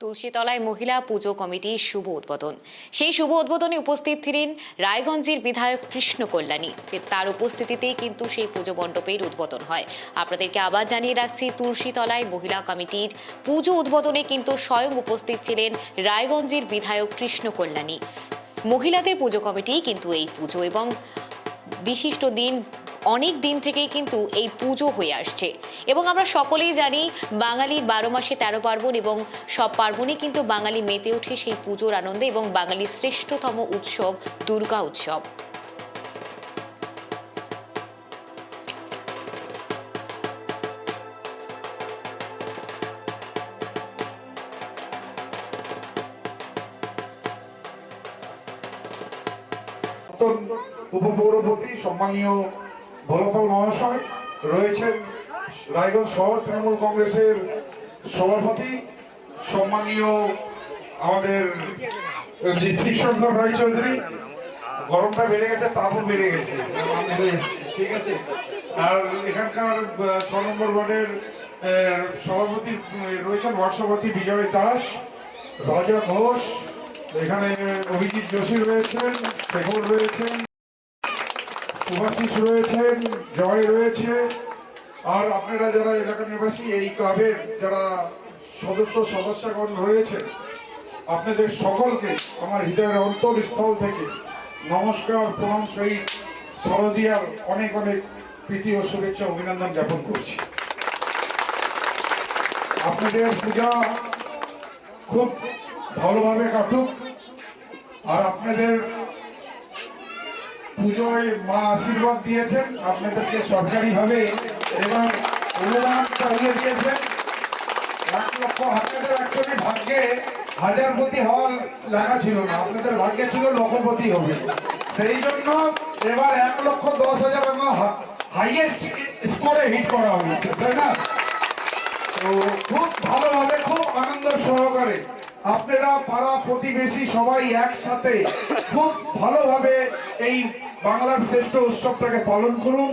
তুলসীতলায় মহিলা পুজো কমিটির শুভ উদ্বোধন। সেই শুভ উদ্বোধনে উপস্থিত ছিলেন রায়গঞ্জের বিধায়ক কৃষ্ণ কল্যাণী। তার উপস্থিতিতেই কিন্তু সেই পুজো মণ্ডপের উদ্বোধন হয়। আপনাদেরকে আবার জানিয়ে রাখছি, তুলসীতলায় মহিলা কমিটির পুজো উদ্বোধনে কিন্তু স্বয়ং উপস্থিত ছিলেন রায়গঞ্জের বিধায়ক কৃষ্ণ কল্যাণী। মহিলাদের পুজো কমিটি কিন্তু এই পুজো এবং বিশিষ্ট দিন অনেক দিন থেকেই কিন্তু এই পুজো হয়ে আসছে এবং আমরা সকলেই জানি বাঙালির 12 মাসে 13 পার্বণ এবং সব পার্বণে কিন্তু বাঙালি মেতে ওঠে সেই পুজোর আনন্দে এবং বাঙালির শ্রেষ্ঠতম উৎসব দুর্গা উৎসব। উপপৌরপতি সম্মানীয় ভোলাপাল মহাশয় রয়েছেন, রায়গঞ্জ শহর তৃণমূল কংগ্রেসের সভাপতি সম্মানীয় আমাদের শিবশঙ্কর রায়চৌধুরী। গরমটা বেড়ে গেছে, তাপও বেড়ে গেছে, ঠিক আছে। আর এখানকার 6 নম্বর ওয়ার্ডের সভাপতি রয়েছেন ওয়ার্ড সভাপতি বিজয় দাস, রাজা ঘোষ, এখানে অভিজিৎ যোশী রয়েছেন, শেখর রয়েছেন, সুভাষিস রয়েছেন, জয় রয়েছে। আর আপনারা যারা এলাকা নিবাসী, এই ক্লাবের যারা সদস্যগণ রয়েছেন, আপনাদের সকলকে আমার হৃদয়ের অন্তরস্থল থেকে নমস্কার, প্রণাম সহিত শারদীয়ার অনেক অনেক প্রীতি ও শুভেচ্ছা অভিনন্দন জ্ঞাপন করছি। আপনাদের পূজা খুব ভালোভাবে কাটুক, আর আপনাদের পুজোয় মা আশীর্বাদ দিয়েছেন, আপনাদেরকে সরকারিভাবে এবার অনুদান চালিয়ে দিয়েছেন 1 লক্ষ। আপনাদের একচুয়ালি ভাগ্যে হাজারপতি হওয়ার লেখা ছিল না, আপনাদের ভাগ্যে ছিল লক্ষপতি হবে। সেই জন্য এবার 1,10,000 এবং হাইয়েস্ট স্কোরে হিট করা হয়েছে, তাই না? তো খুব ভালোভাবে, খুব আনন্দ সহকারে আপনারা পাড়া প্রতিবেশী সবাই একসাথে খুব ভালোভাবে এই বাংলার শ্রেষ্ঠ উৎসবটাকে পালন করুন।